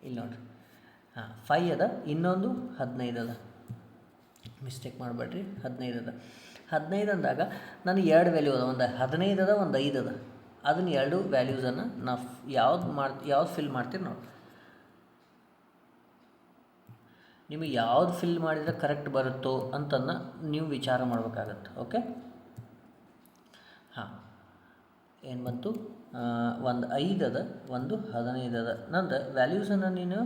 ಇಲ್ಲಿ ನೋಡಿರಿ, ಹಾಂ 5 ಅದ, ಇನ್ನೊಂದು 15 ಅದ, ಮಿಸ್ಟೇಕ್ ಮಾಡಬೇಡ್ರಿ, 15 ಅದ. 15 ಅಂದಾಗ ನನಗೆ 2 ವ್ಯಾಲ್ಯೂ ಅದ, ಒಂದು 15 ಅದ, ಒಂದು 5 ಅದ. ಅದನ್ನು 2 ವ್ಯಾಲ್ಯೂಸನ್ನು ನಾವು ಯಾವ್ದು ಫಿಲ್ ಮಾಡ್ತೀರಿ ನೋಡಿ. ನಿಮಗೆ ಯಾವ್ದು ಫಿಲ್ ಮಾಡಿದರೆ ಕರೆಕ್ಟ್ ಬರುತ್ತೋ ಅಂತನ್ನು ನೀವು ವಿಚಾರ ಮಾಡಬೇಕಾಗತ್ತೆ. ಓಕೆ, ಹಾಂ, ಏನು ಬಂತು, ಒಂದು 5 ಅದ, ಒಂದು 15 ಅದ. ನಂದು ವ್ಯಾಲ್ಯೂಸನ್ನು ನೀನು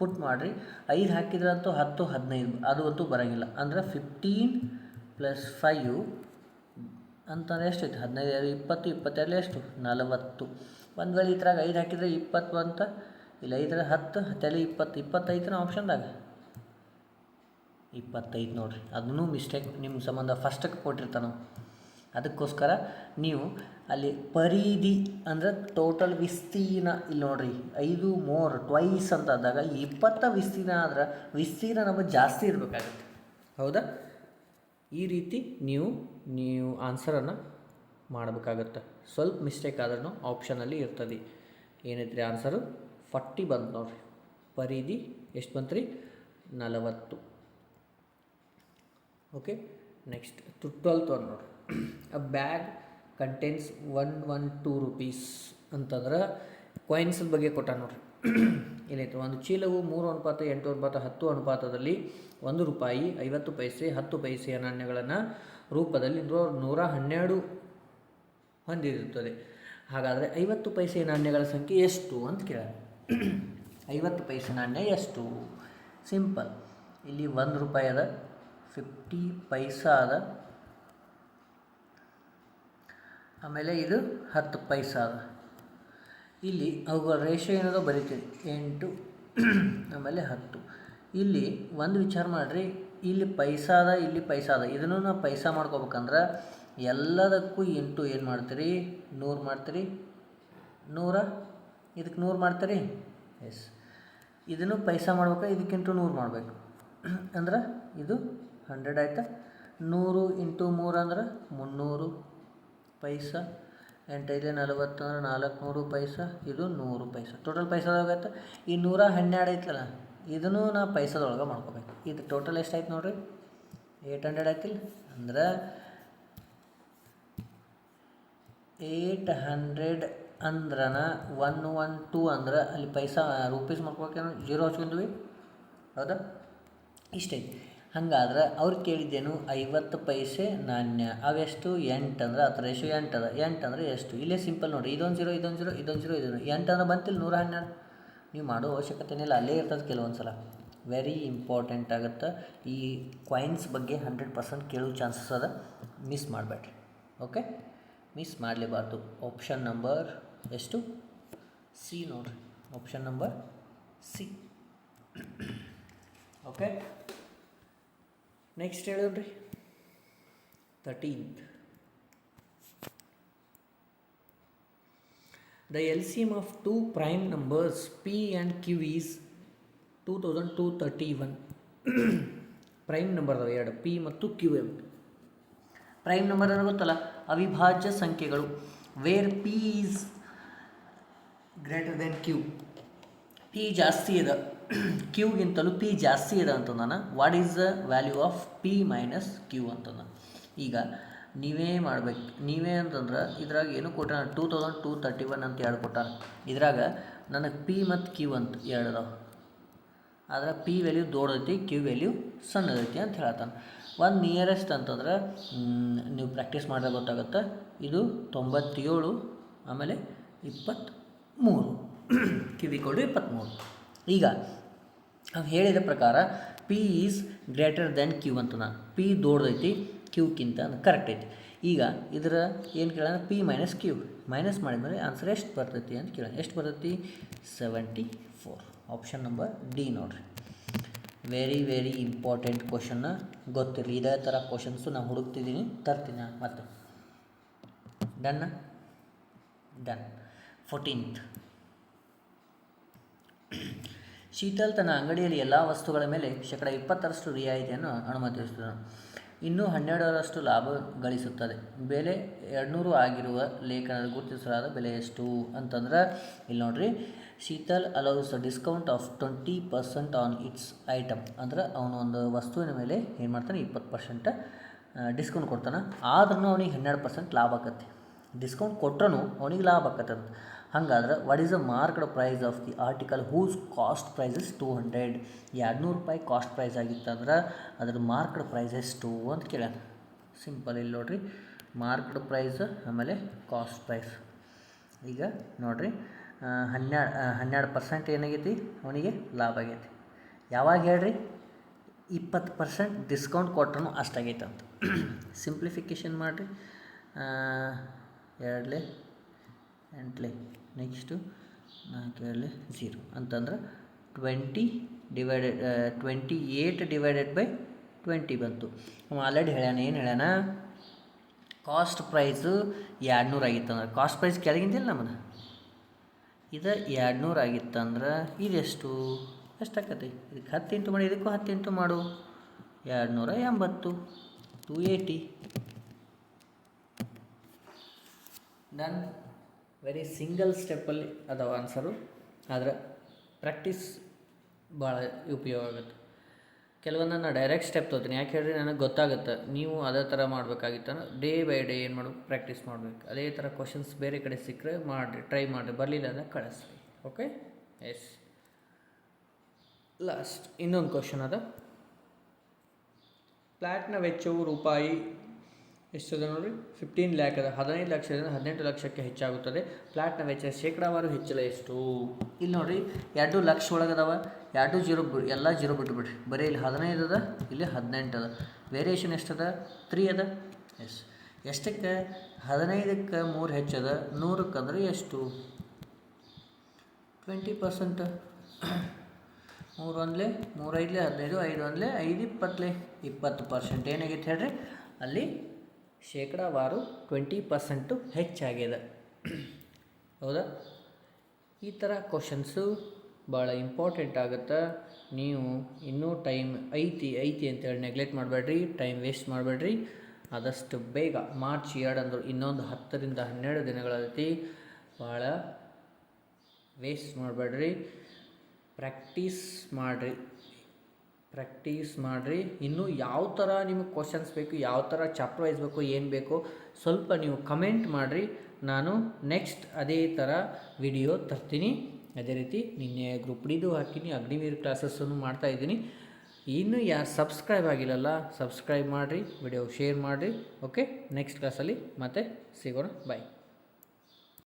ಪುಟ್ ಮಾಡಿರಿ. 5 ಹಾಕಿದ್ರಂತೂ 10 15 ಅದು ಅಂತೂ ಬರೋಂಗಿಲ್ಲ. ಅಂದರೆ 15 ಪ್ಲಸ್ 5 ಅಂತಂದರೆ ಎಷ್ಟೈತೆ, 15 20 22 ಎಷ್ಟು, 40. ಒಂದು ವೇಳೆ ಈ ಥರ 5 ಹಾಕಿದರೆ 20 ಅಂತ, ಇಲ್ಲ 5 10 10 20 25 ಆಪ್ಷನ್ದಾಗ 25 ನೋಡಿರಿ. ಅದನ್ನೂ ಮಿಸ್ಟೇಕ್ ನಿಮ್ಮ ಸಂಬಂಧ ಫಸ್ಟಕ್ಕೆ ಕೊಟ್ಟಿರ್ತಾನೆ. ಅದಕ್ಕೋಸ್ಕರ ನೀವು ಅಲ್ಲಿ ಪರಿಧಿ ಅಂದರೆ ಟೋಟಲ್ ವಿಸ್ತೀರ್ಣ ಇಲ್ಲಿ ನೋಡಿರಿ, 5 more ಟ್ವೈಸ್ ಅಂತ ಆದಾಗ 20 ವಿಸ್ತೀರ್ಣ ಆದ್ರೆ ವಿಸ್ತೀರ್ಣ ನಮಗೆ ಜಾಸ್ತಿ ಇರಬೇಕಾಗುತ್ತೆ, ಹೌದಾ. ಈ ರೀತಿ ನೀವು ಆನ್ಸರನ್ನು ಮಾಡಬೇಕಾಗತ್ತೆ. ಸ್ವಲ್ಪ ಮಿಸ್ಟೇಕ್ ಆದ್ರೂ ಆಪ್ಷನಲ್ಲಿ ಇರ್ತದೆ. ಏನೈತ್ರಿ ಆನ್ಸರು 40 ಬಂತು ನೋಡಿರಿ. ಪರಿಧಿ ಎಷ್ಟು ಬಂತು ರೀ? 40. ಓಕೆ, ನೆಕ್ಸ್ಟ್ 12th ಒನ್ ನೋಡಿರಿ. ಅ ಬ್ಯಾಗ್ ಕಂಟೇನ್ಸ್ 112 ರೂಪೀಸ್ ಅಂತಂದ್ರೆ ಕಾಯಿನ್ಸ್ ಬಗ್ಗೆ ಕೊಟ್ಟ ನೋಡಿರಿ. ಏನೈತೆ, ಒಂದು ಚೀಲವು 3:8:10 ಅನುಪಾತದಲ್ಲಿ 1 ರೂಪಾಯಿ 50 ಪೈಸೆ 10 ಪೈಸೆಯ ನಾಣ್ಯಗಳನ್ನು ರೂಪದಲ್ಲಿ 112 ಹೊಂದಿರುತ್ತದೆ. ಹಾಗಾದರೆ 50 ಪೈಸೆಯ ನಾಣ್ಯಗಳ ಸಂಖ್ಯೆ ಎಷ್ಟು ಅಂತ ಕೇಳ. 50 ಪೈಸೆ ನಾಣ್ಯ ಎಷ್ಟು? ಸಿಂಪಲ್, ಇಲ್ಲಿ 1 ರೂಪಾಯಿ ಅದ, 50 ಪೈಸಾ ಅದ, ಆಮೇಲೆ ಇದು 10 ಪೈಸಾ ಅದ. ಇಲ್ಲಿ ಅವುಗಳ ರೇಷಿಯೋ ಏನದೋ ಬರೀತೀವಿ, 8 ಆಮೇಲೆ 10. ಇಲ್ಲಿ ಒಂದು ವಿಚಾರ ಮಾಡಿರಿ, ಇಲ್ಲಿ ಪೈಸಾ ಅದ, ಇಲ್ಲಿ ಪೈಸಾ ಅದ. ಇದನ್ನು ನಾವು ಪೈಸಾ ಮಾಡ್ಕೋಬೇಕಂದ್ರೆ ಎಲ್ಲದಕ್ಕೂ ಇಂಟು ಏನು ಮಾಡ್ತೀರಿ? 100 ಮಾಡ್ತೀರಿ. 100 ಇದಕ್ಕೆ 100 ಮಾಡ್ತೀರಿ. ಎಸ್, ಇದನ್ನು ಪೈಸಾ ಮಾಡ್ಬೇಕು, ಇದಕ್ಕಿಂಟು 100 ಮಾಡಬೇಕು. ಅಂದ್ರೆ ಇದು 100 ಆಯ್ತಾ. 100 ಇಂಟು 3 ಅಂದ್ರೆ 300 ಪೈಸಾ. 8 5 40 ಅಂದ್ರೆ 400 ಪೈಸಾ. ಇದು 100 ಪೈಸಾ. ಟೋಟಲ್ ಪೈಸಾದಾಗತ್ತೆ. ಈ 112 ಐತಲ್ಲ, ಇದನ್ನು ನಾವು ಪೈಸಾದೊಳಗೆ ಮಾಡ್ಕೋಬೇಕು. ಇದು ಟೋಟಲ್ ಎಷ್ಟಾಯ್ತು ನೋಡಿರಿ? 800 ಆಯ್ತಿಲ್ಲ. ಅಂದ್ರೆ 800 ಅಂದ್ರೆ 112 ಅಂದ್ರೆ ಅಲ್ಲಿ ಪೈಸಾ ರೂಪೀಸ್ ಮಾಡ್ಕೋಬೇಕೇನೋ, 0 ಹಚ್ಕೊಂಡ್ವಿ, ಹೌದಾ? ಇಷ್ಟೈತಿ. ಹಂಗಾದ್ರೆ ಅವ್ರು ಕೇಳಿದ್ದೇನು? 50 ಪೈಸೆ ನಾಣ್ಯ ಅವೆಷ್ಟು? 8 ಅಂದ್ರೆ ಅದರ ರೇಷಿಯೋ 8 ಅದ. 8 ಅಂದರೆ ಎಷ್ಟು? ಇಲ್ಲೇ ಸಿಂಪಲ್ ನೋಡಿ, ಇದೊಂದು 0 ಇದೊಂದು 0 ಇದೊಂದು 0 ಇದೊಂದು 8 ಅಂದ್ರೆ ಬಂತಿಲ್ಲ 112. ನೀವು ಮಾಡೋ ಅವಶ್ಯಕತೆನಿಲ್ಲ, ಅಲ್ಲೇ ಇರ್ತದೆ ಕೆಲವೊಂದು ಸಲ. ವೆರಿ ಇಂಪಾರ್ಟೆಂಟ್ ಆಗುತ್ತೆ. ಈ ಕಾಯಿನ್ಸ್ ಬಗ್ಗೆ 100% ಕೇಳೋ ಚಾನ್ಸಸ್ ಅದ, ಮಿಸ್ ಮಾಡಬೇಡ್ರಿ. ಓಕೆ, ಮಿಸ್ ಮಾಡಲೇಬಾರ್ದು. ಆಪ್ಷನ್ ನಂಬರ್ ಎಷ್ಟು? ಸಿ ನೋಡಿರಿ. Option number C. Okay, next ಹೇಳೋಣ್ರಿ. 13th. The LCM of two prime numbers P and Q is 2231. Prime number ಅದಾವೆ ಎರಡು, P ಮತ್ತು Q. ಪ್ರೈಮ್ ನಂಬರ್ ಅನ್ನೋ ಗೊತ್ತಲ್ಲ, ಅವಿಭಾಜ್ಯ ಸಂಖ್ಯೆಗಳು. Where P is greater than Q. P ಜಾಸ್ತಿ ಇದೆ, Qಗಿಂತಲೂ P ಜಾಸ್ತಿ ಇದೆ ಅಂತಂದಾನ. What is the value of P minus Q ಅಂತಂದ. ಈಗ ನೀವೇ ಮಾಡ್ಬೇಕು. ನೀವೇ ಅಂತಂದ್ರೆ ಇದ್ರಾಗ ಏನು ಕೊಟ್ಟಾನ? 2231 ಅಂತ ಎರಡು ಕೊಟ್ಟಾನ. ಇದ್ರಾಗ ನನಗೆ P ಮತ್ತು Q ಅಂತ ಎರಡು ಅದಾವೆ. ಆದ್ರೆ P ವ್ಯಾಲ್ಯೂ ದೊಡ್ಡದೈತಿ, Q ವ್ಯಾಲ್ಯೂ ಸಣ್ಣದೈತಿ ಅಂತ ಹೇಳ್ತಾನೆ. ಒಂದು ನಿಯರೆಸ್ಟ್ ಅಂತಂದ್ರೆ ನೀವು ಪ್ರಾಕ್ಟೀಸ್ ಮಾಡಿದ್ರೆ ಗೊತ್ತಾಗುತ್ತೆ. ಇದು 97, ಆಮೇಲೆ 23, Q = 23. ಈಗ ನಾವು ಹೇಳಿದ ಪ್ರಕಾರ P is greater than Q ಅಂತ. ನಾನು P ದೊಡ್ಡದೈತಿ, Qಕ್ಕಿಂತ ಕರೆಕ್ಟ್ ಐತಿ. ಈಗ ಇದರ ಏನು ಕೇಳೋಣ? P ಮೈನಸ್ Q ಮೈನಸ್ ಮಾಡಿದ್ಮೇಲೆ ಆನ್ಸರ್ ಎಷ್ಟು ಬರ್ತೈತಿ ಅಂತ ಕೇಳೋಣ. ಎಷ್ಟು ಬರ್ತೈತಿ? 74. ಆಪ್ಷನ್ ನಂಬರ್ ಡಿ ನೋಡಿರಿ. ವೆರಿ ವೆರಿ ಇಂಪಾರ್ಟೆಂಟ್ ಕ್ವಶನ್ನ, ಗೊತ್ತಿರಲಿ. ಇದೇ ಥರ ಕ್ವಶನ್ಸು ನಾನು ಹುಡುಕ್ತಿದ್ದೀನಿ, ತರ್ತೀನಿ ಮತ್ತೆ. ಡನ್ನ? ಡನ್. 14th. ಶೀತಲ್ ತನ್ನ ಅಂಗಡಿಯಲ್ಲಿ ಎಲ್ಲ ವಸ್ತುಗಳ ಮೇಲೆ 20% ರಿಯಾಯಿತಿಯನ್ನು ಅನುಮತಿಸುತ್ತಾನೆ. ಇನ್ನೂ 12% ಲಾಭ ಗಳಿಸುತ್ತದೆ. ಬೆಲೆ 200 ಆಗಿರುವ ಲೇಖನದ ಗುರುತಿಸಲಾದ ಬೆಲೆ ಎಷ್ಟು ಅಂತಂದ್ರೆ ಇಲ್ಲಿ ನೋಡ್ರಿ. Sheetal allows a discount of 20% on its item. ಅಂದ್ರೆ ಅವನು ಒಂದು ವಸ್ತುವಿನ ಮೇಲೆ ಏನು ಮಾಡ್ತಾನೆ? 20% ಡಿಸ್ಕೌಂಟ್ ಕೊಡ್ತಾನೆ. ಆದ್ರೂ ಅವನಿಗೆ 12% ಲಾಭ ಆಕತಿ. ಡಿಸ್ಕೌಂಟ್ ಕೊಟ್ರೂ ಅವನಿಗೆ ಲಾಭ ಆಕತ್ತಂತ. ಹಾಗಾದ್ರೆ what is the marked price of the article whose cost price is 200? 200 ರೂಪಾಯಿ ಕಾಸ್ಟ್ ಪ್ರೈಸ್ ಆಗಿತ್ತಂದ್ರೆ ಅದ್ರ ಮಾರ್ಕ್ಡ್ ಪ್ರೈಸ್ ಎಷ್ಟು ಅಂತ ಕೇಳ್ಯಾನ. ಸಿಂಪಲ್, ಇಲ್ಲಿ ನೋಡಿರಿ, ಮಾರ್ಕ್ಡ್ ಪ್ರೈಸ್ ಆಮೇಲೆ ಕಾಸ್ಟ್ ಪ್ರೈಸ್. ಈಗ ನೋಡಿರಿ, 12% ಏನಾಗೈತಿ? ಅವನಿಗೆ ಲಾಭ ಆಗೈತಿ. ಯಾವಾಗ ಹೇಳ್ರಿ? 20% ಡಿಸ್ಕೌಂಟ್ ಕೊಟ್ರೂ ಅಷ್ಟಾಗೈತೆ ಅಂತ. ಸಿಂಪ್ಲಿಫಿಕೇಷನ್ ಮಾಡಿರಿ. 2 8 ನೆಕ್ಸ್ಟು 4 0 ಅಂತಂದ್ರೆ 28/20 ಬಂತು. ಆಲ್ರೆಡಿ ಹೇಳ್ಯಾನ. ಏನು ಹೇಳ್ಯಾನ? ಕಾಸ್ಟ್ ಪ್ರೈಸು 200 ಆಗಿತ್ತಂದ್ರೆ, ಕಾಸ್ಟ್ ಪ್ರೈಸ್ ಕೆಳಗಿಂದಿಲ್ಲ ನಮ್ಮದು. ಇದು 200 ಆಗಿತ್ತಂದ್ರೆ ಇದೆಷ್ಟು? ಎಷ್ಟಾಕತಿ? ಇದಕ್ಕೆ 10 ಇಂಟು ಮಾಡಿ, ಇದಕ್ಕೂ 10 ಇಂಟು ಮಾಡು, 280. 280. ಡನ್. ವೆರಿ ಸಿಂಗಲ್ ಸ್ಟೆಪ್ಪಲ್ಲಿ ಅದಾವ ಆನ್ಸರು, ಆದರೆ ಪ್ರಾಕ್ಟೀಸ್ ಭಾಳ ಉಪಯೋಗ ಆಗುತ್ತೆ. ಕೆಲವೊಂದು ನಾನು ಡೈರೆಕ್ಟ್ ಸ್ಟೆಪ್ ತೊಗೋತೀನಿ, ಯಾಕೆ ಹೇಳಿರಿ ನನಗೆ ಗೊತ್ತಾಗುತ್ತೆ. ನೀವು ಅದೇ ಥರ ಮಾಡಬೇಕಾಗಿತ್ತು, ಡೇ ಬೈ ಡೇ ಏನು ಮಾಡಬೇಕು, ಪ್ರಾಕ್ಟೀಸ್ ಮಾಡಬೇಕು. ಅದೇ ಥರ ಕ್ವಶನ್ಸ್ ಬೇರೆ ಕಡೆ ಸಿಕ್ಕರೆ ಮಾಡಿರಿ, ಟ್ರೈ ಮಾಡಿರಿ, ಬರಲಿಲ್ಲ ಅಂದರೆ ಕಳಿಸ್ರಿ. Okay, yes. ಲಾಸ್ಟ್ ಇನ್ನೊಂದು ಕ್ವಶನ್ ಅದ. ಫ್ಲ್ಯಾಟ್ನ ವೆಚ್ಚವು ರೂಪಾಯಿ ಎಷ್ಟದ ನೋಡಿರಿ, 15 ಲ್ಯಾಕ್ ಅದ. 15 ಲಕ್ಷದಿಂದ 18 ಲಕ್ಷಕ್ಕೆ ಹೆಚ್ಚಾಗುತ್ತದೆ. ಫ್ಲ್ಯಾಟ್ನ ವೆಚ್ಚ ಶೇಕಡಾವಾರು ಹೆಚ್ಚಳ ಎಷ್ಟು? ಇಲ್ಲಿ ನೋಡಿರಿ 2 ಲಕ್ಷ ಒಳಗದವ, 2 ಜೀರೋ ಎಲ್ಲ ಜೀರೋ ಬಿಟ್ಟುಬಿಡ್ರಿ. ಬರೀ ಇಲ್ಲಿ 15 ಅದ, ಇಲ್ಲಿ 18 ಅದ. ವೇರಿಯೇಷನ್ ಎಷ್ಟದ? 3 ಅದ. ಎಸ್. ಎಷ್ಟಕ್ಕೆ? 15ಕ್ಕೆ 3 ಹೆಚ್ಚದ, 100ಕ್ಕೆ ಅಂದ್ರೆ ಎಷ್ಟು? 20%. 3 ಒಂದಲೇ 3 5 15, 5 ಒಂದಲೇ 5 20 20%. ಏನಾಗೈತೆ ಹೇಳ್ರಿ, ಅಲ್ಲಿ ಶೇಕಡಾವಾರು 20% ಹೆಚ್ಚಾಗಿದೆ. ಹೌದಾ? ಈ ಥರ ಕ್ವಶನ್ಸು ಭಾಳ ಇಂಪಾರ್ಟೆಂಟ್ ಆಗುತ್ತೆ. ನೀವು ಇನ್ನೂ ಟೈಮ್ ಐತಿ ಅಂತೇಳಿ ನೆಗ್ಲೆಕ್ಟ್ ಮಾಡಬೇಡ್ರಿ, ಟೈಮ್ ವೇಸ್ಟ್ ಮಾಡಬೇಡ್ರಿ. ಆದಷ್ಟು ಬೇಗ ಮಾರ್ಚ್ 2 ಅಂದ್ರೆ ಇನ್ನೊಂದು 10 ರಿಂದ 12 ದಿನಗಳೈತಿ. ಭಾಳ ವೇಸ್ಟ್ ಮಾಡಬೇಡ್ರಿ, ಪ್ರಾಕ್ಟೀಸ್ ಮಾಡಿರಿ. ಇನ್ನೂ ಯಾವ ಥರ ನಿಮಗೆ ಕ್ವಶನ್ಸ್ ಬೇಕು, ಯಾವ ಥರ ಚಾಪ್ಟರ್ ವೈಸ್ ಬೇಕು, ಏನು ಬೇಕು ಸ್ವಲ್ಪ ನೀವು ಕಮೆಂಟ್ ಮಾಡಿರಿ. ನಾನು ನೆಕ್ಸ್ಟ್ ಅದೇ ಥರ ವಿಡಿಯೋ ತರ್ತೀನಿ. ಅದೇ ರೀತಿ ನಿನ್ನೆ ಗ್ರೂಪ್ ಡಿದು ಹಾಕಿನಿ, ಅಗ್ನಿವೀರ್ ಕ್ಲಾಸಸ್ಸನ್ನು ಮಾಡ್ತಾಯಿದ್ದೀನಿ. ಇನ್ನೂ ಯಾರು ಸಬ್ಸ್ಕ್ರೈಬ್ ಆಗಿಲ್ಲಲ್ಲ, ಸಬ್ಸ್ಕ್ರೈಬ್ ಮಾಡಿರಿ, ವಿಡಿಯೋ ಶೇರ್ ಮಾಡಿರಿ. ಓಕೆ, ನೆಕ್ಸ್ಟ್ ಕ್ಲಾಸಲ್ಲಿ ಮತ್ತೆ ಸಿಗೋಣ. ಬಾಯ್.